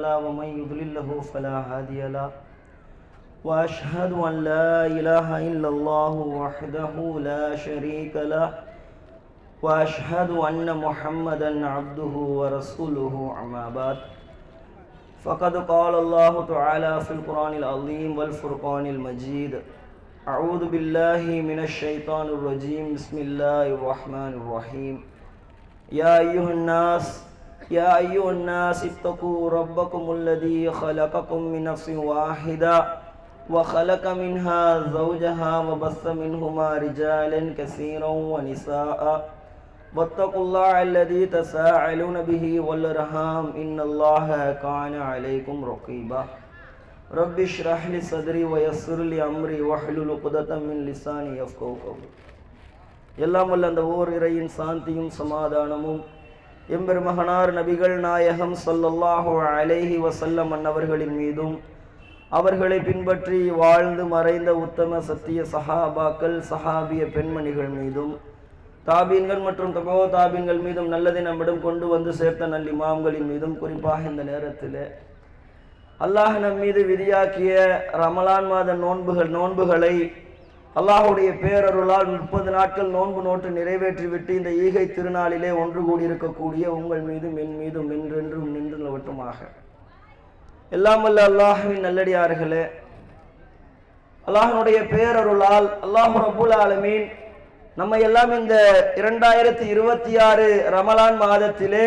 ومن يضلله فلا هادي له وأشهد أن لا إله إلا الله وحده لا شريك له وأشهد أن محمدا عبده ورسوله أما بعد فقد قال الله تعالى في القرآن العظيم والفرقان المجيد أعوذ بالله من الشيطان الرجيم بسم الله الرحمن الرحيم يا أيها الناس اتقوا ربكم الذي خلقكم من نفس واحدة وخلق منها زوجها وبث منهما رجالا كثيرا ونساء واتقوا الله الذي تساءلون به والأرحام إن الله كان عليكم رقيبا رب اشرح لي صدري ويسر لي أمري واحلل عقدة من لساني يفقهوا قولي. எல்லாம் வல்ல அந்த ஓர் இறையின் சாந்தியும் சமாதானமும் எம்பெருமகனார் நபிகள் நாயகம் ஸல்லல்லாஹு அலைஹி வஸல்லம் அன்னவர்களின் மீதும் அவர்களை பின்பற்றி வாழ்ந்து மறைந்த உத்தம சத்திய சஹாபாக்கள் சஹாபிய பெண்மணிகள் மீதும் தாபீன்கள் மற்றும் தபோ தாபீன்கள் மீதும் நல்லதை நம்மிடம் கொண்டு வந்து சேர்த்த நல் இமாம்களின் மீதும் குறிப்பாக இந்த நேரத்தில் அல்லாஹ் நம் மீது விதியாக்கிய ரமலான் மாத நோன்புகளை அல்லாஹுடைய பேரருளால் 30 நாட்கள் நோன்பு நோட்டு நிறைவேற்றிவிட்டு இந்த ஈகை திருநாளிலே ஒன்று கூடியிருக்கக்கூடிய உங்கள் மீதும் என் மீதும் என்றென்றும் நின்று நிலவட்டுமாக. எல்லாம் வல்ல அல்லாஹ்வின் நல்லடியார்களே, அல்லாஹ்வுடைய பேரருளால் அல்லாஹ் ரப்பல் ஆலமீன் நம்ம எல்லாம் இந்த 2026 ரமலான் மாதத்திலே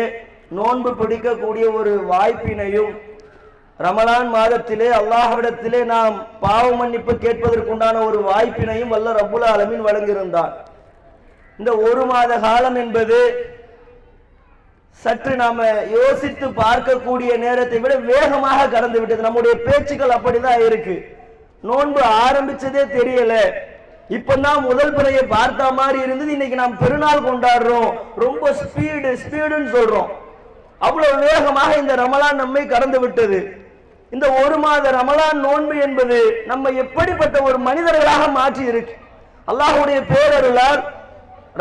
நோன்பு பிடிக்கக்கூடிய ஒரு வாய்ப்பினையும், ரமலான் மாதத்திலே அல்லாஹ்விடத்திலே நாம் பாவ மன்னிப்பு கேட்பதற்குண்டான ஒரு வாய்ப்பினையும் வல்ல ரப்புல் ஆலமீன் வழங்கியிருந்தார். இந்த ஒரு மாத காலம் என்பது சற்று நாம யோசித்து பார்க்கக்கூடிய நேரத்தை விட வேகமாக கடந்து விட்டது. நம்முடைய பேச்சுக்கள் அப்படிதான் இருக்கு. நோன்பு ஆரம்பிச்சதே தெரியல, இப்பதான் முதல் பிறையை பார்த்த மாதிரி இருந்தது. இன்னைக்கு நாம் பெருநாள் கொண்டாடுறோம், ரொம்ப ஸ்பீடுன்னு சொல்றோம். அவ்வளவு வேகமாக இந்த ரமலான் நம்மை கடந்து விட்டது. இந்த ஒரு மாத ரமலான் நோன்பு என்பது நம்ம எப்படிப்பட்ட ஒரு மனிதர்களாக மாற்றி இருக்கு. அல்லாஹ்வுடைய பேரருளால்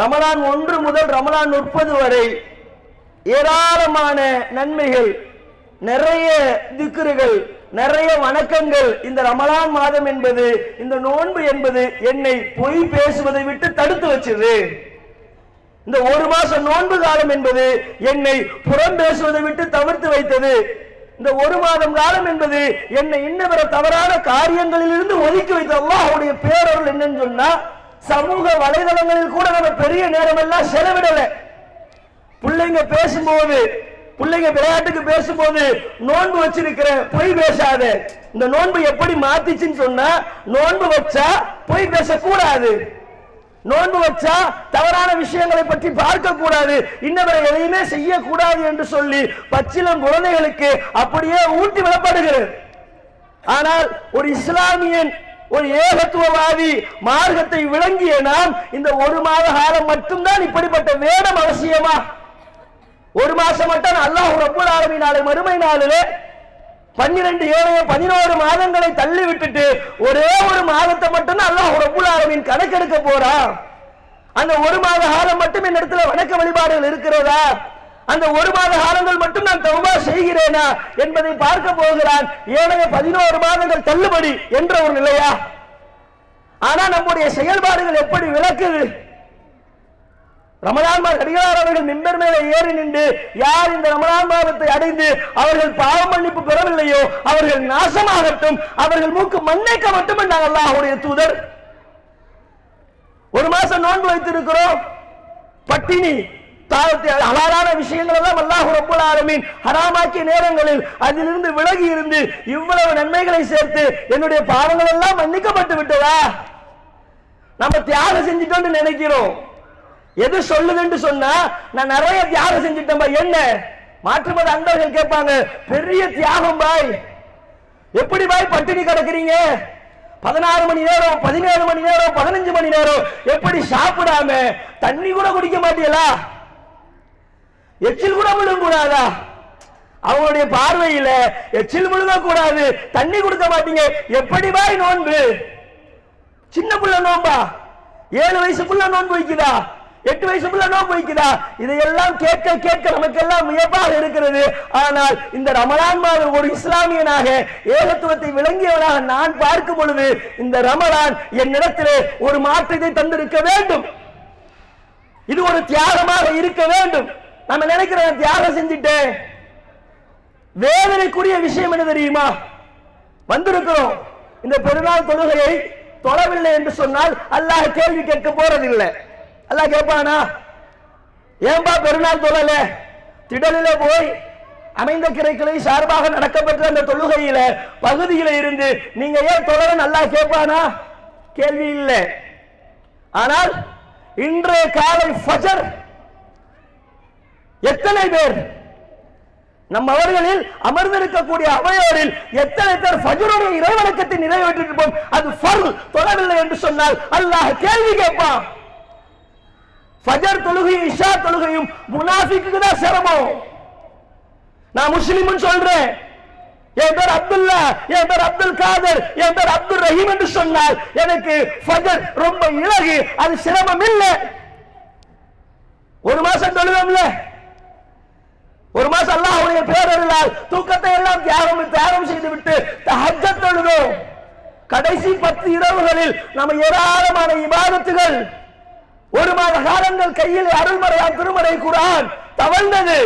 ரமலான் 1 முதல் ரமலான் 30 வரை ஏராளமான நன்மைகள், நிறைய திக்ருகள், நிறைய வணக்கங்கள் இந்த ரமலான் மாதம் என்பது, இந்த நோன்பு என்பது என்னை பொய் பேசுவதை விட்டு தடுத்து வச்சது. இந்த ஒரு மாசம் நோன்பு காலம் என்பது என்னை புறம் பேசுவதை விட்டு தவிர்த்து வைத்தது. இந்த ஒரு மாதம் காலம் என்பது என்னை இன்னவர தவறான காரியங்களில் இருந்து ஒதுக்கி வைத்த அல்லாஹ்வுடைய பேரருள் என்னன்னு சொன்னா, சமூக வலைதளங்களில் கூட நம்ம பெரிய நேரம் எல்லாம் செலவிடல. பிள்ளைங்க பேசும்போது, பிள்ளைங்க விளையாட்டுக்கு பேசும்போது நோன்பு வச்சிருக்கிற பொய் பேசாத. இந்த நோன்பு எப்படி மாத்திச்சுன்னு சொன்னா, நோன்பு வச்சா பொய் பேசக்கூடாது, நோன்பு வச்சா தவறான விஷயங்களை பற்றி பார்க்க கூடாது, இன்னவரை எதையுமே செய்யக்கூடாது என்று சொல்லி பச்சிளம் குழந்தைகளுக்கு அப்படியே ஊட்டி விடப்படுகிறது. ஆனால் ஒரு இஸ்லாமியன், ஒரு ஏகத்துவவாதி, மார்க்கத்தை விளங்கிய நாம் இந்த ஒரு மாத காலம் மட்டும்தான் இப்படிப்பட்ட வேடம் அவசியமா? ஒரு மாசம் மட்டும் அல்லாஹ் ரப்பல் ஆலமீன் நாளை மறுமை நாளிலே 12 11 மாதங்களை தள்ளி விட்டுட்டு ஒரே ஒரு மாதத்தை மட்டும் அல்லாஹ் ரப்பல் ஆலமீன் கணக்கெடுக்க போறான். அந்த ஒரு மாத காலம் மட்டும் என் இடத்துல வணக்க வழிபாடுகள் இருக்கிறதா, அந்த ஒரு மாத காலங்கள் மட்டும் நான் தௌபா செய்கிறேனா என்பதை பார்க்க போகிறான். ஏனைய 11 மாதங்கள் தள்ளுபடி என்ற ஒரு நிலையா? ஆனா நம்முடைய செயல்பாடுகள் எப்படி விளக்குது? ரமலான் அடிகளார் அவர்கள் மிம்பர் மேலே ஏறி நின்று, யார் இந்த ரமலான் மாதத்தை அடைந்து அவர்கள் பாவ மன்னிப்பு பெறவில்லையோ அவர்கள் நாசமாகட்டும், அவர்கள் மூக்கு மண்ணைக்க மட்டும் என்றாங்க அல்லாஹ்வுடைய தூதர். ஒரு மாசம் நோன்பு வைத்திருக்கிறோம், பட்டினி ஹலாலான விஷயங்கள் எல்லாம் அல்லாஹ் ரப்பல் ஆலமீன் ஹராமாக்கிய நேரங்களில் அதிலிருந்து விலகி இருந்து இவ்வளவு நன்மைகளை சேர்த்து என்னுடைய பாவங்கள் எல்லாம் மன்னிக்கப்பட்டு விட்டதா? நம்ம தியாகம் செஞ்சிட்டோம்னு நினைக்கிறோம். எது சொல்லுதுன்னு சொன்னா, நான் நிறைய தியாகம் செஞ்சிட்டேன். என்ன மாற்றுமத அன்பர்கள் கேட்பாங்க, பெரிய தியாகம் பாய், எப்படி பாய் பட்டினி கிடக்குறீங்க? 16 மணி நேரம், 17 மணி நேரம், 15 மணி நேரம் எப்படி சாப்பிடாம தண்ணி கூட குடிக்க மாட்டீங்களா? எச்சில் கூட விழுங்க கூடாதா? அவங்களுடைய பார்வையில எச்சில் விழுங்க கூடாது, தண்ணி கொடுக்க மாட்டீங்க, எப்படி பாய் நோன்பு? சின்ன புள்ள நோன்பா? 7 வயசு புள்ள நோன்பு வைக்குதா? 8 வயசு பிள்ளை நோன்பு வைக்குதா? இதையெல்லாம் கேட்க கேட்க நமக்கெல்லாம் வியப்பாக இருக்கிறது. ஆனால் இந்த ரமலான் மாதம் ஒரு இஸ்லாமியனாக ஏகத்துவத்தை விளங்கியவனாக நான் பார்க்கும் பொழுது இந்த ரமலான் என்னிடத்திலே ஒரு மாற்றத்தை தந்திருக்க வேண்டும். இது ஒரு தியாகமாக இருக்க வேண்டும். நம்ம நினைக்கிறோம் தியாகம் செஞ்சுட்டேன். வேதனைக்குரிய விஷயம் என்ன தெரியுமா? வந்திருக்கிறோம், இந்த பெருநாள் தொழுகையை தொழவில்லை என்று சொன்னால் அல்லாஹ் கேள்வி கேட்க போறதில்லை. அல்லாஹ் கேட்பானா, ஏன்பா பெருநாள் தொழல? திடலில போய் அமைந்த கிளைகளை சார்பாக நடக்கப்பட்ட அந்த தொழுகையில பகுதியில இருந்து நீங்க ஏன் தொழலன்னு அல்லாஹ் கேட்பானா? கேள்வி இல்லை. ஆனால் இன்றைய காலை ஃபஜர் எத்தனை பேர் நம் அவர்களில் அமர்ந்திருக்கக்கூடிய அவையோரில் எத்தனை பேர் ஃபஜ்ருடைய இறைவணக்கத்தை நிறைவேற்றிருப்போம்? அது ஃபர்ல், தொழவில்லை என்று சொன்னால் அல்லாஹ் கேள்வி கேட்பான். ஃபஜர் தொழுகையும் இஷா தொழுகையும் முனாஃபிக்குக்கு தான் சிரமம். நான் முஸ்லிம்னு சொல்றேன், என் பேர் அப்துல்லா, என் பேர் அப்துல் காதர், என் பேர் அப்துல் ரஹீம் என்று சொன்னால் எனக்கு ஃபஜர் ரொம்ப இலகு, அது சிரமம் இல்லை. ஒரு மாசம் தொழுவோம்ல, ஒரு மாசம் அல்லாஹ்வுடைய பேரருளால் தூக்கத்தை எல்லாம் தியாகம் செய்து விட்டு தஹஜ்ஜத் தொழுதோம். கடைசி 10 இரவுகளில் நம்ம ஏராளமான இபாதத்துகள், ஒரு மாத காலங்கள் கையில் அருள்மறையாம் திருமறை குர்ஆன் தவழ்ந்தது.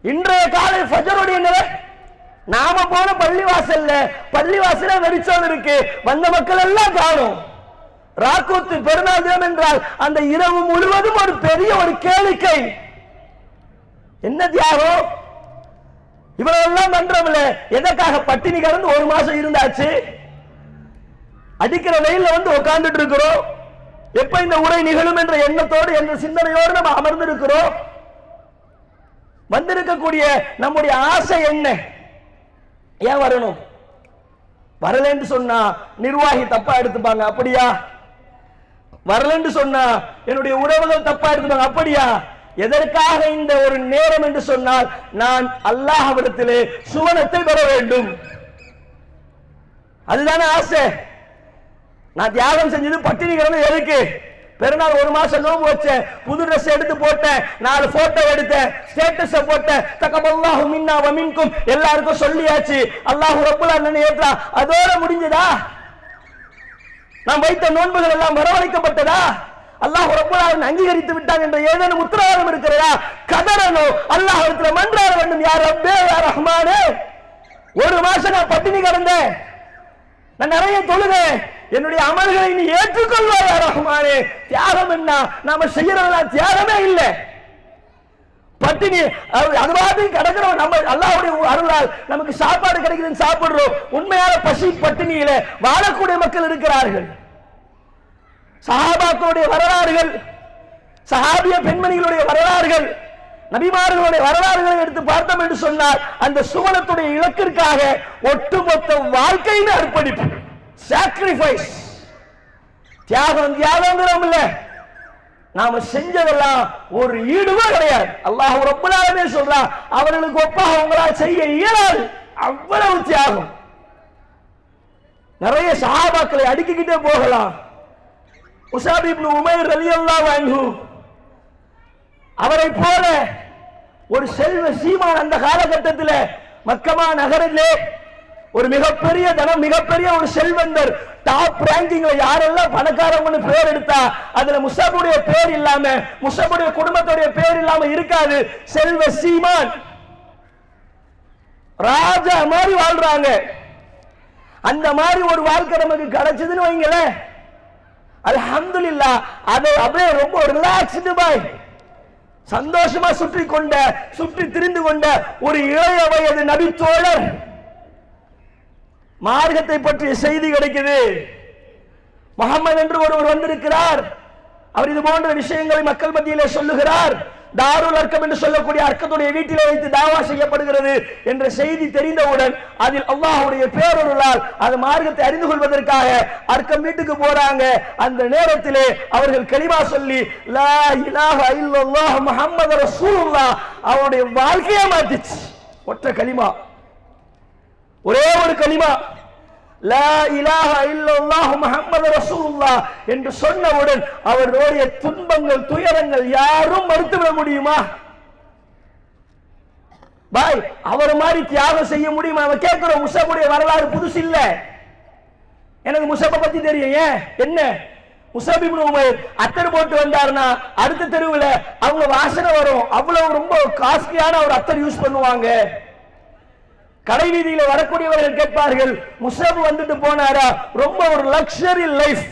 இன்றைய காலை ஃபஜ்ருடைய நிலை, நாம போன பள்ளிவாசல்ல வெறிச்சோடு இருக்கு, வந்த மக்கள் எல்லாம் காணும். ராக்கூத்து பெருநாள் தினம் என்றால் அந்த இரவு முழுவதும் ஒரு பெரிய ஒரு கேளிக்கை. என்ன தியாகம் இவரெல்லாம் பண்றோம்ல, எதற்காக? பட்டினி கடந்து ஒரு மாசம் இருந்தாச்சு, அடிக்கிற வெயில்ல வந்து உட்கார்ந்துட்டு இருக்கிறோம். எப்ப இந்த உரை நிகழும் என்ற எண்ணத்தோடு என்ற சிந்தனையோடு நம்ம அமர்ந்திருக்கிறோம். வந்திருக்கக்கூடிய நம்முடைய ஆசை என்ன? ஏன் வரணும்? வரலன்னு சொன்னா நிர்வாகி தப்பா எடுத்துப்பாங்க, அப்படியா? வரலன்னு சொன்னா என்னுடைய உறவுகள் தப்பா எடுத்துப்பாங்க, அப்படியா? எதற்காக இந்த ஒரு நேரம் என்று சொன்னால் நான் அல்லாஹ்விடத்திலே சுவனத்தை பெற வேண்டும், அதுதானே ஆசை. நான் தியாகம் செஞ்சது பட்டினி கிடந்து எதுக்கு? பெருநாள் ஒரு மாசம் நோன்பு வச்சேன், புது ட்ரெஸ் எடுத்து போட்டேன், 4 போட்டோ எடுத்தேன், ஸ்டேட்டஸ் போட்டேன், தகபல்லாஹு மின்னா வ மின்கும் எல்லாருக்கும் சொல்லியாச்சு, அல்லாஹ் ரப்பல் ஆலமீன் ஏற்றா, அதோட முடிஞ்சதா? நாம் வைத்த நோன்புகள் எல்லாம் வரவழைக்கப்பட்டதா? அல்லாஹ் ரப்பல் ஆலமீன் அங்கீகரித்து விட்டான் என்ற ஏதேனும் உத்தரவாதம் இருக்கிறதா? கதறணும், அல்லாஹ்விடத்தில் மன்றாட வேண்டும், யா ரப்பே யா ரஹ்மானே, ஒரு மாசம் நான் பட்டினி கிடந்தேன், நான் நிறைய தொழுதேன், என்னுடைய அமல்களை நீ ஏற்றுக்கொள்வாய் யா ரஹ்மானே. தியாகம் என்ன? நாம செய்யறதெல்லாம் தியாகமே இல்லை. பட்டினி அதுவாக கிடக்கிறோம், நம்ம அல்லாஹ்வுடைய அருளால் நமக்கு சாப்பாடு கிடைக்குதுன்னு சாப்பிடுறோம். உண்மையான பசி பட்டினியில வாழக்கூடிய மக்கள் இருக்கிறார்கள். சஹாபாக்களுடைய வரலாறுகள், சஹாபிய பெண்மணிகளுடைய வரலாறுகள், நபிமார்களுடைய வரலாறுகளை எடுத்து பார்த்தோம் என்று சொன்னால் அந்த சுவனத்துடைய இலக்கிற்காக ஒட்டுமொத்த வாழ்க்கையுமே அர்ப்பணிப்பு, சாக்ரிஃபைஸ், தியாகம் இல்ல. நாம செஞ்சதெல்லாம் ஒரு ஈடுமே கிடையாது. அல்லாஹ் ரப்பல் ஆலமீன் சொல்றான், அவர்களுக்கு ஒப்பாக உங்களால் செய்ய இயலாது, அவ்வளவு தியாகம். நிறைய சஹாபாக்களை அடுக்கிக்கிட்டே போகலாம். முஸாப் இப்னு உமைர் ரலியல்லாஹு அன்ஹு, அவரை போல ஒரு செல்வ சீமான் அந்த காலகட்டத்தில் மக்கமா நகரிலே ஒரு மிகப்பெரிய தனம், மிகப்பெரிய ஒரு செல்வந்தர், டாப் ரேங்கிங்ல யாரெல்லாம் பணக்காரங்கன்னு பேர் எடுத்தா அதுல முஸாபுடைய பேர் இல்லாம, முஸாபுடைய குடும்பத்துடைய பேர் இல்லாம இருக்காது. செல்வ சீமான், ராஜா மாதிரி வாழ்றாங்க. அந்த மாதிரி ஒரு வாழ்க்கை நமக்கு கிடைச்சதுன்னு வைங்களேன், அல்ஹம்துலில்லாஹ். அதை அப்படியே ரொம்ப ரிலாக்ஸ்டு பாய், சந்தோஷமா சுற்றி திரிந்து கொண்ட ஒரு இளைய வயது நபி தோழர், மார்க்கத்தை பற்றிய செய்தி கிடைக்குது. முஹம்மது என்று ஒருவர் வந்திருக்கிறார், அவர் இது போன்ற விஷயங்களை மக்கள் மத்தியிலே சொல்லுகிறார். தாருல் அர்க்கம் என்று சொல்லக்கூடிய அர்க்கத்துடைய வீட்டிலே வைத்து தாவா செய்யப்படுகிறது என்ற செய்தி தெரிந்தவுடன் அதில் அல்லாஹ்வுடைய பேரருளால் அது மார்க்கத்தை அறிந்து கொள்வதற்காக அர்க்கம் வீட்டுக்கு போறாங்க. அந்த நேரத்திலே அவர்கள் கலிமா சொல்லி லா இலாஹ இல்லல்லாஹ் முஹம்மது ரசூலுல்லாஹ், அவருடைய வாழ்க்கையை மாத்திச்சு. ஒற்ற கலிமா, ஒரே ஒரு கலிமா. லா இலாஹா இல்லல்லாஹு முஹம்மது ரசூலுல்லாஹ் என்று சொன்னவுடன் அவருடைய துன்பங்கள் துயரங்கள் யாரும் மறுத்துவிட முடியுமா? பாய், அவர் மாதிரி தியாகம் செய்ய முடியுமா? அவன் கேட்கிறோம். முஸாபுடைய வரலாறு புதுசு இல்ல, எனக்கு முஸாபை பத்தி தெரியும். ஏன் என்ன முஸாப் இப்னு உமைர் அத்தர் போட்டு வந்தாருன்னா அடுத்த தெருவில் அவங்க வாசனை வரும். அவ்வளவு ரொம்ப காஸ்ட்லியான ஒரு அத்தர் யூஸ் பண்ணுவாங்க. கடை வீதியில வரக்கூடியவர்கள் கேட்பார்கள், முஸாப் வந்துட்டு போனாரா? ரொம்ப ஒரு லக்ஸரி லைஃப்.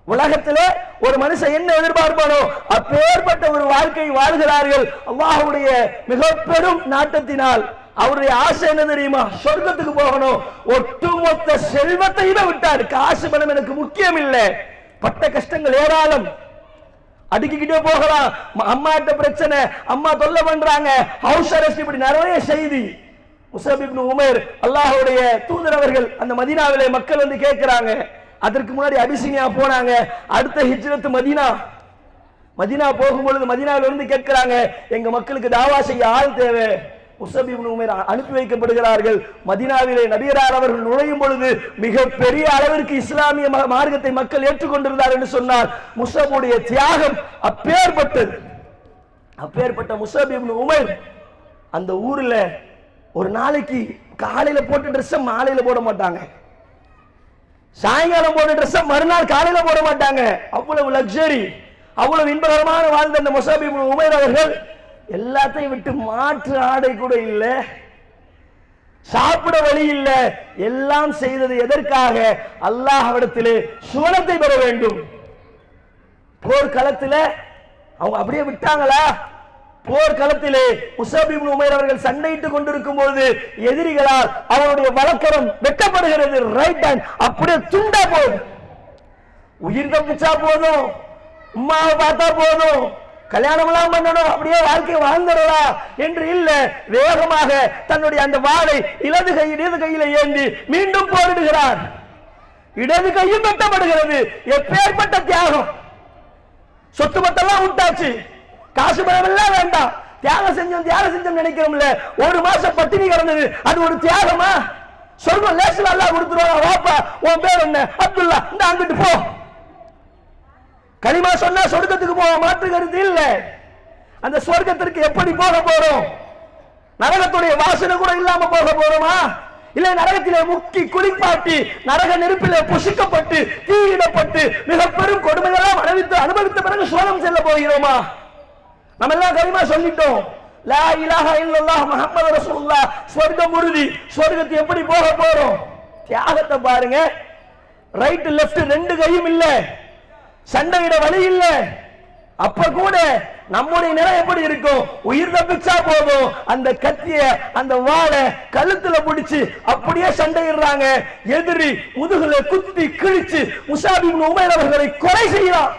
உலகத்துல ஒரு மனுஷன் என்ன எதிர்பார்ப்பானோ அப்பேற்பட்ட ஒரு வாழ்க்கை வாழ்கிறார்கள். அல்லாஹ்வுடைய மிக பெரும் நாட்டத்தினால் அவருடைய ஆசை என்ன தெரியுமா? சொர்க்கத்துக்கு போகணும். ஒட்டுமொத்த செல்வத்தையுமே விட்டார். காசு பணம் எனக்கு முக்கியம் இல்லை. பட்ட கஷ்டங்கள் ஏராளம், அடுக்கிக்கிட்டே போகலாம். அம்மாட்ட பிரச்சனை, அம்மா தொல்லை பண்றாங்க, ஹவுஸ் அரெஸ்ட், இப்படி நிறைய செய்தி. முஸாப் இப்னு உமைர் அல்லாஹ்வுடைய தூதர் அவர்கள் அந்த மதீனாவிலே மக்கள் வந்து கேட்கிறாங்க. அதற்கு முன்னாடி அபிசீனியா போனாங்க. அடுத்த ஹிஜ்ரத் மதீனா போகும்பொழுது மதீனாவில இருந்து கேட்கிறாங்க, எங்க மக்களுக்கு தாவா செய்ய ஆள் தேவை. முஸாப் இப்னு உமைர் அனுப்பி வைக்கப்படுகிறார்கள். மதீனாவிலே நபியரார் அவர்கள் நுழையும் பொழுது மிக பெரிய அளவிற்கு இஸ்லாமிய மார்க்கத்தை மக்கள் ஏற்றுக்கொண்டிருந்தார் என்று சொன்னார். முஸாபுடைய தியாகம் அப்பேற்பட்ட முஸாப் இப்னு உமைர் அந்த ஊர்ல ஒரு நாளைக்கு காலையில போட்ட ட்ரெஸ் மாலையில போட மாட்டாங்க, சாயங்காலம் போட்ட ட்ரெஸ் மறுநாள் காலையில போட மாட்டாங்க. அவ்வளவு லக்ஸரி, அவ்வளவு இன்பகரமான வாழ்ந்த அந்த முஸாப் இப்னு உமைர் அவர்கள் எல்லாத்தையும் விட்டு மாற்று ஆடை கூட இல்ல, சாப்பிட வழி இல்ல, எல்லாம் செய்தது எதற்காக? அல்லாஹ்விடத்திலே சுவனத்தை பெற வேண்டும். போர்க்களத்திலே அவங்க அப்படியே விட்டாங்களா? போர்க்களத்திலே முஸாப் இப்னு உமைர் அவர்கள் சண்டையிட்டுக் கொண்டிருக்கும் போது எதிரிகளால் அவருடைய வலக்கரம் வெட்டப்படுகிறது. ரைட் ஹேண்ட் அப்படியே துண்டா போகுது. உயிர் தப்பிச்சா போதும், உம்மாவை பார்த்தா போதும், கல்யாணம் எல்லாம் பண்ணணும், அப்படியே வாழ்க்கை வாழ்ந்துடலாம் என்று இல்ல, வேகமாக தன்னுடைய அந்த வாளை இடது கையில ஏந்தி மீண்டும் போரிடுகிறார். இடது கையும் வெட்டப்படுகிறது. எப்பேற்பட்ட தியாகம்! சொத்து பத்தெல்லாம் விட்டாச்சு, காசு பணம் எல்லாம் வேண்டாம், தியாகம் செஞ்சோம் நினைக்கிறோம்ல. ஒரு மாசம் பட்டினி கிடந்தது, அது ஒரு தியாகமா? சொர்க்கம் லேசில் அல்லாஹ் கொடுத்துருவாங்க. வாப்பா, உன் பேர் என்ன? அப்துல்லா, இந்த அங்கிட்டு போ. கலிமா சொன்னா சொர்க்கத்துக்கு போக மாற்று கருத்து இல்ல. அந்த சொர்க்கத்திற்கு எப்படி போக போறோம்? நரகத்துடைய வாசனை கூட இல்லாம போக போறோமா? இல்ல நரகத்திலே முக்கி குளிப்பாட்டி நரக நெருப்பிலே புசிக்கப்பட்டு தீயிடப்பட்டு மிக பெரும் கொடுமைகளாம் அனுபவித்த பிறகு சோதம் செல்ல போகிறோமா? நம்ம எல்லாம் கலிமா சொல்லிட்டோம், லா இலாஹா இல்லல்லாஹ் முஹம்மது ரசூலுல்லாஹ், சொர்க்கம் உறுதி. சொர்க்கத்துக்கு எப்படி போக போறோம்? தியாகத்தை பாருங்க. ரைட் லெஃப்ட் ரெண்டு கையும் இல்ல, சண்டையிட வழி இல்ல. அப்ப கூட நம்முடைய நிலை எப்படி இருக்கும்? உயிர் தப்பிச்சா போதும், அந்த கத்திய அந்த வாளை கழுத்துல பிடிச்சு அப்படியே சண்டையிடுறாங்க. எதிரி முதுகுல குத்தி கிழிச்சு முஸாப் இப்னு உமைர் அவர்களை கொலை செய்யலாம்.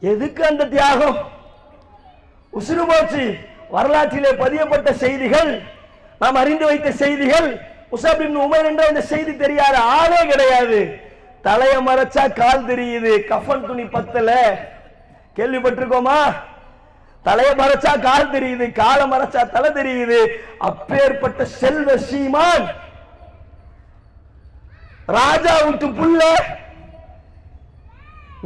எதுக்கு அந்த தியாகம்? உசுறு போச்சு. வரலாற்றிலே பதியப்பட்ட செய்திகள், நாம் அறிந்து வைத்த செய்திகள். முஸாப் இப்னு உமைர் என்ற இந்த செய்தி தெரியாத ஆளே கிடையாது. தலைய மறைச்சா கால் தெரியுது, கஃன் துணி பத்தல, கேள்விப்பட்டிருக்கோமா? தலைய மறைச்சா கால் தெரியுது, காலை மறைச்சா தலை தெரியுது. அப்பேற்பட்ட செல்வ சீமான், ராஜா விட்டு புள்ள,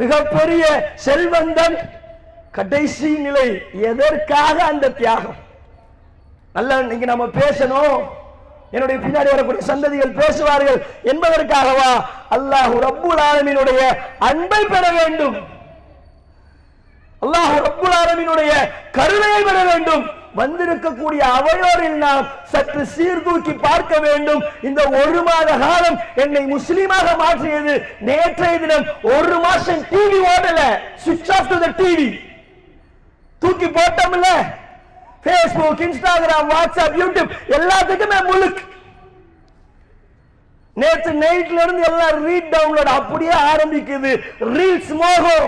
மிகப்பெரிய செல்வந்தன், கடைசி நிலை. எதற்காக அந்த தியாகம்? நல்ல இன்னைக்கு நம்ம பேசணும், என்னுடைய பின்னாடி வரக்கூடிய சந்ததிகள் பேசுவார்கள் என்பதற்காகவா? அல்லாஹ் ரப்புல் ஆலமீனுடைய அன்பை பெற வேண்டும், அல்லாஹ் ரப்புல் ஆலமீனுடைய கருணையை பெற வேண்டும். வந்திருக்கக்கூடிய அவையோரில் நாம் சற்று சீர்தூக்கி பார்க்க வேண்டும். இந்த ஒரு மாத காலம் என்னை முஸ்லீமாக மாற்றியது. நேற்றைய தினம் ஒரு மாசம் டிவி ஓடல, சுவிட்ச் ஆஃப் டு தி டிவி, தூக்கி போட்டோம்ல. Facebook, Instagram, WhatsApp, YouTube எல்லாத்துக்குமே முழுக்கு. நேற்று நைட்ல இருந்து எல்லாம் ரீட் டவுன்லோட் அப்படியே ஆரம்பிக்குது. ரீல்ஸ் மோகம்.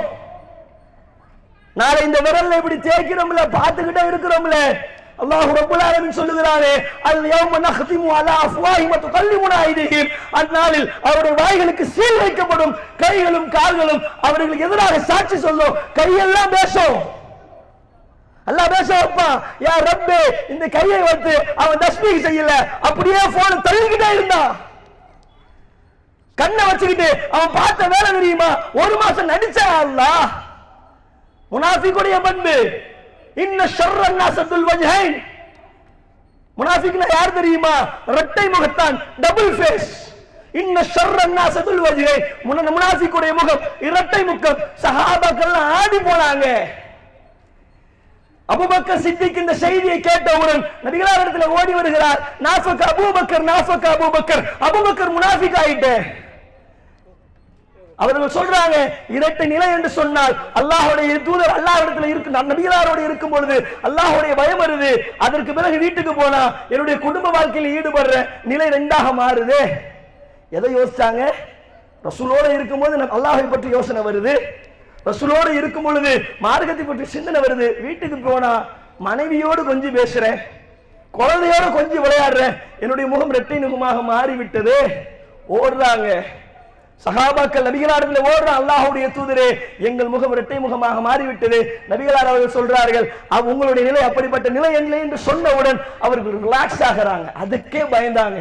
நாளை இந்த விரல்ல இப்படி தேய்க்கிறோம்ல, பார்த்துக்கிட்டே இருக்கிறோம்ல. அல்லாஹ் ரப்பல் ஆலமீன் சொல்லுகிறாரே, அல் யௌம நஹ்திமு அலா அஃப்வாஹிம் வ துகல்லிமுனா ஐதீஹிம், அந்நாளில் அவருடைய வாய்களுக்கு சீல் வைக்கப்படும், கைகளும் கால்களும் அவர்களுக்கு எதிராக சாட்சி சொல்லும். கையெல்லாம் பேசும். அல்லாஹ் பேச வைப்பான். யா ரப்பே, இந்த கையை வைத்து அவன் தஸ்பீஹ் செய்யல, அப்படியே போன் தள்ளிக்கிட்டே இருந்தான். கண்ணை வச்சுக்கிட்டு அவன் பார்த்த வேலை தெரியுமா? ஒரு மாசம் நடிச்சா அல்லாஹ். முனாஃபிக்குடைய பண்பு இன்ன ஷர்ரன் நாஸதுல் வஜ்ஹைன். முனாஃபிக்னா யார் தெரியுமா? இரட்டை முகத்தான், டபுள் ஃபேஸ். இன்ன ஷர்ரன் நாஸதுல் வஜ்ஹைன். முனாஃபிக்குடைய முகம் இரட்டை முகம். சஹாபாக்கள் ஆடி போனாங்க. அபூபக்கர் சித்திக் இந்த செய்தியை கேட்டவுடன் நபிகளார் இடத்துல ஓடி வருகிறார். நாஃபக அபூபக்கர், நாஃபக அபூபக்கர், அபூபக்கர் முனாஃபிக் ஆயிட்டே. அவர்கள் சொல்றாங்க, இரட்டை நிலை என்று சொன்னால் அல்லாஹ்வுடைய தூதர் அல்லாஹ்விடத்தில் இருக்கு, நபிகளாரோடு இருக்கும் பொழுது அல்லாஹ்வுடைய பயம் வருது. அதற்கு பிறகு வீட்டுக்கு போனா என்னுடைய குடும்ப வாழ்க்கையில் ஈடுபடுற நிலை ரெண்டாக மாறுது. எதை யோசிச்சாங்க? ரசூலோடு இருக்கும்போது அல்லாஹ்வை பற்றி யோசனை வருது, ரசூலோடு இருக்கும் பொழுது மார்க்கத்தை பற்றி சிந்தனை வருது. வீட்டுக்கு போனா மனைவியோடு கொஞ்சம் பேசுறேன், குழந்தையோடு கொஞ்சம் விளையாடுறேன், என்னுடைய முகம் இரட்டை முகமாக மாறிவிட்டது. ஓடுறாங்க சஹாபாக்கள் நபிகளாரிடத்தில் ஓடுற, அல்லாஹ்வுடைய தூதரே எங்கள் முகம் இரட்டை முகமாக மாறிவிட்டது. நபிகளார் அவர்கள் சொல்றார்கள், உங்களுடைய நிலை அப்படிப்பட்ட நிலை இல்லை என்று சொன்னவுடன் அவர்கள் ரிலாக்ஸ் ஆகிறாங்க. அதுக்கே பயந்தாங்க.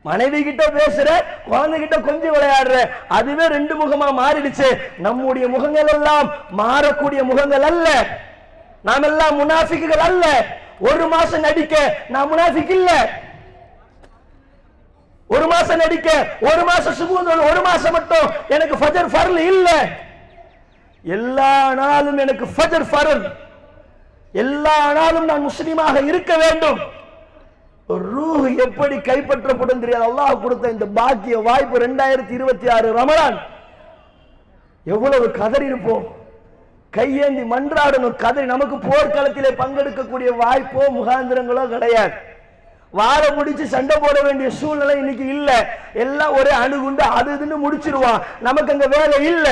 மனைவி கிட்ட பேசுற, குழந்தை கிட்ட கொஞ்சம் விளையாடுற, அதுவே ரெண்டு முகமா மாறிடுச்சு. நம்முடைய முகங்கள் எல்லாம் மாறக்கூடிய முகங்கள் அல்ல. நாம் எல்லாம் முனாஃபிக்குகள் அல்ல. ஒரு மாசம் நடிக்க நான் முனாஃபிக் இல்ல. ஒரு மாசம் நடிக்க, ஒரு மாசம் சுபூத், ஒரு மாசம் மட்டும் எனக்கு ஃபஜர் ஃபர்ல் இல்ல. எல்லா நாளும் எனக்கு ஃபஜர் ஃபர்ல். எல்லா நாளும் நான் முஸ்லிமாக இருக்க வேண்டும். ரூஹ் எப்படி கைப்பற்றப்படும் தெரியாது. அல்லாஹ் கொடுத்த இந்த பாக்கிய வாய்ப்பு 2026 ரமலான். எவ்வளவு கதறி இருப்போம், கையேந்தி மன்றாடணும், கதறி. நமக்கு போர்க்களத்திலே பங்கெடுக்கக்கூடிய வாய்ப்போ முகாந்திரங்களோ கிடையாது. வாழ முடிச்சு சண்டை போட வேண்டிய சூழ்நிலை இன்னைக்கு இல்ல. எல்லாம் ஒரே அணுகுண்டு அது இதுன்னு முடிச்சிருவான். நமக்கு அங்க வேலை இல்ல.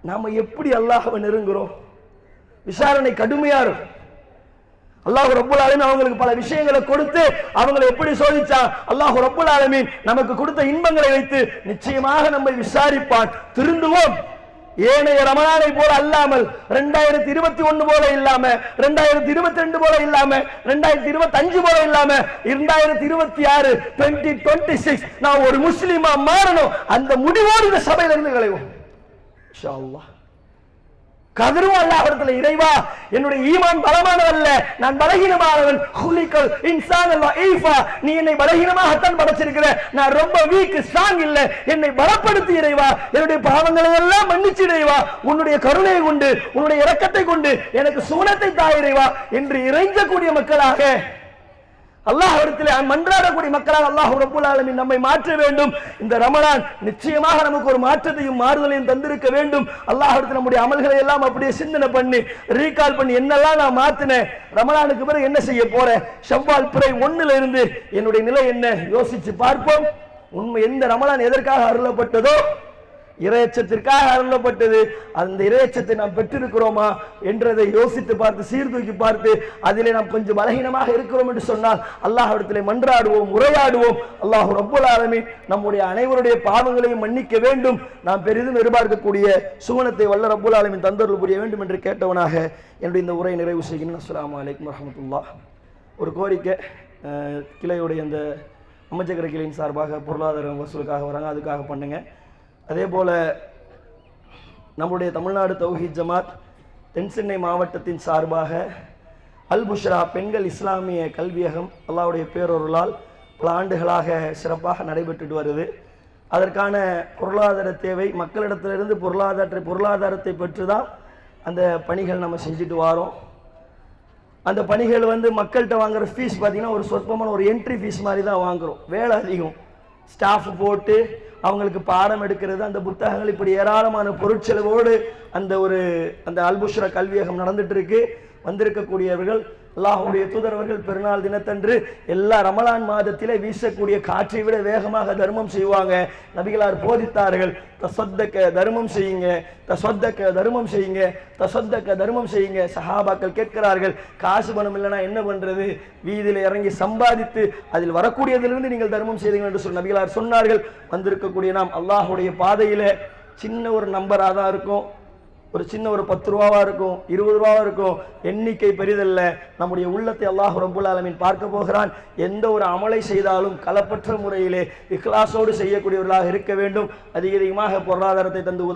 நாம எப்படி அல்லாஹ்வை நெருங்குறோம்? விசாரணை கடுமையா இருக்கும். அல்லாஹ் ரப்புல் ஆலமீன் அவங்களுக்கு பல விஷயங்களை கொடுத்து அவங்களை எப்படி சோதிச்சா, அல்லாஹ் ரப்புல் ஆலமீன் நமக்கு கொடுத்த இன்பங்களை வைத்து நிச்சயமாக நம்மை விசாரிப்பான். திருந்துவோம். ஏனைய ரமலானை போல அல்லாமல், 2021 போல இல்லாம, 2022 போல இல்லாம, 2025 போல இல்லாம, 2026 2026 நான் ஒரு முஸ்லிமா மாறணும். அந்த முடிவோடு இந்த சபையில இருந்து களைவோம் இன்ஷா அல்லாஹ். கதறுவோம் அல்லாஹ்விடத்துல, இறைவா என்னுடைய ஈமான் பலமானதல்ல, நான் பலகீனமானவன். குலிகல் இன்சான் லைஃபா, நீ என்னை பலகீனமாகத்தான் படைச்சிருக்கிற, நான் ரொம்ப வீக், ஸ்ட்ராங் இல்ல. என்னை பலப்படுத்தி இறைவா, என்னுடைய பாவங்களை எல்லாம் மன்னிச்சு இறைவா, உன்னுடைய கருணையை கொண்டு, உன்னுடைய இரக்கத்தை கொண்டு எனக்கு சுவனத்தை தாய் இறைவா என்று இறைஞ்சக்கூடிய மக்களாக, அல்லாஹ்விடத்திலே மன்றாடக்கூடிய மக்களாக அல்லாஹ் ரப்புல் ஆலமீன் நம்மை மாற்ற வேண்டும். இந்த ரமலான் நிச்சயமாக நமக்கு ஒரு மாற்றத்தையும் மாறுதலையும் தந்திருக்க வேண்டும். அல்லாஹ்விடத்தில் நம்முடைய அமல்களை எல்லாம் அப்படியே சிந்தனை பண்ணி ரீகால் பண்ணி, என்னெல்லாம் நான் மாத்தினேன், ரமலானுக்கு பிறகு என்ன செய்ய போறேன், ஷவ்வால் பிறை 1ல இருந்து என்னுடைய நிலை என்ன யோசிச்சு பார்ப்போம். உண்மை எந்த ரமலான் எதற்காக அருளப்பட்டதோ, இறையச்சத்திற்காக அருளப்பட்டது, அந்த இறையச்சத்தை நாம் பெற்றிருக்கிறோமா என்றதை யோசித்து பார்த்து சீர்தூக்கி பார்த்து அதிலே நாம் கொஞ்சம் பலகீனமாக இருக்கிறோம் என்று சொன்னால் அல்லாஹ்விடத்திலே மன்றாடுவோம், உரையாடுவோம். அல்லாஹ் ரப்புல் ஆலமீன் நம்முடைய அனைவருடைய பாவங்களையும் மன்னிக்க வேண்டும். நாம் பெரிதும் எதிர்பார்க்கக்கூடிய சுவனத்தை வல்ல ரப்புல் ஆலமீன் தந்தருள் புரிய வேண்டும் என்று கேட்டவனாக என்னுடைய இந்த உரை நிறைவு செய்கிறேன். அஸ்ஸலாமு அலைக்கும் வரஹ்மத்துல்லாஹ். ஒரு கோரிக்கை, கிளையுடைய இந்த அமைச்சகர கிளையின் சார்பாக பொருளாதார வசூலுக்காக வராங்க, அதுக்காக பண்ணுங்க. அதே போல் நம்முடைய தமிழ்நாடு தௌஹீத் ஜமாத் தென் சென்னை மாவட்டத்தின் சார்பாக அல் புஷ்ரா பெண்கள் இஸ்லாமிய கல்வியகம் அல்லாஹ்வுடைய பேரொருளால் பல ஆண்டுகளாக சிறப்பாக நடைபெற்றுட்டு வருது. அதற்கான பொருளாதார தேவை, மக்களிடத்திலிருந்து பொருளாதாரத்தை பெற்று தான் அந்த பணிகள் நம்ம செஞ்சுட்டு வரோம். அந்த பணிகள் மக்கள்கிட்ட வாங்குற ஃபீஸ் பார்த்திங்கன்னா ஒரு சொற்பமான ஒரு என்ட்ரி ஃபீஸ் மாதிரி தான் வாங்குகிறோம். வேலை அதிகம், ஸ்டாஃப் போட்டு அவங்களுக்கு பாடம் எடுக்கிறது, அந்த புத்தகங்கள், இப்படி ஏராளமான பொருட்செலவோடு அந்த அல் புஷ்ரா கல்வியகம் நடந்துட்டு இருக்கு. வந்திருக்கக்கூடியவர்கள் அல்லாஹ்வுடைய தூதரவர்கள் பெருநாள் தினத்தன்று எல்லா ரமலான் மாதத்திலே வீசக்கூடிய காற்றை விட வேகமாக தர்மம் செய்வாங்க. நபிகளார் போதித்தார்கள், தசத்தக்க தர்மம் செய்யுங்க, தசத்தக்க தர்மம் செய்யுங்க, தசத்தக்க தர்மம் செய்யுங்க. சஹாபாக்கள் கேட்கிறார்கள், காசு பணம் இல்லைன்னா என்ன பண்றது, வீதியில் இறங்கி சம்பாதித்து அதில் வரக்கூடியதிலிருந்து நீங்கள் தர்மம் செய்யுங்கள் என்று சொல்லி நபிகளார் சொன்னார்கள். வந்திருக்கக்கூடிய நாம் அல்லாஹ்வுடைய பாதையில சின்ன ஒரு நம்பராக தான் இருக்கும், ஒரு சின்ன ஒரு 10 ரூபாவா இருக்கும், 20 ரூபாவா இருக்கும், எண்ணிக்கை பெரிதல்ல. நம்முடைய உள்ளத்தை அல்லாஹ் ரப்பல் ஆலமீன் பார்க்க போகிறான். எந்த ஒரு அமலை செய்தாலும் களப்பற்ற முறையிலே இக்லாஸோடு செய்யக்கூடியவர்களாக இருக்க வேண்டும். அதிகமாக பொருளாதாரத்தை தந்து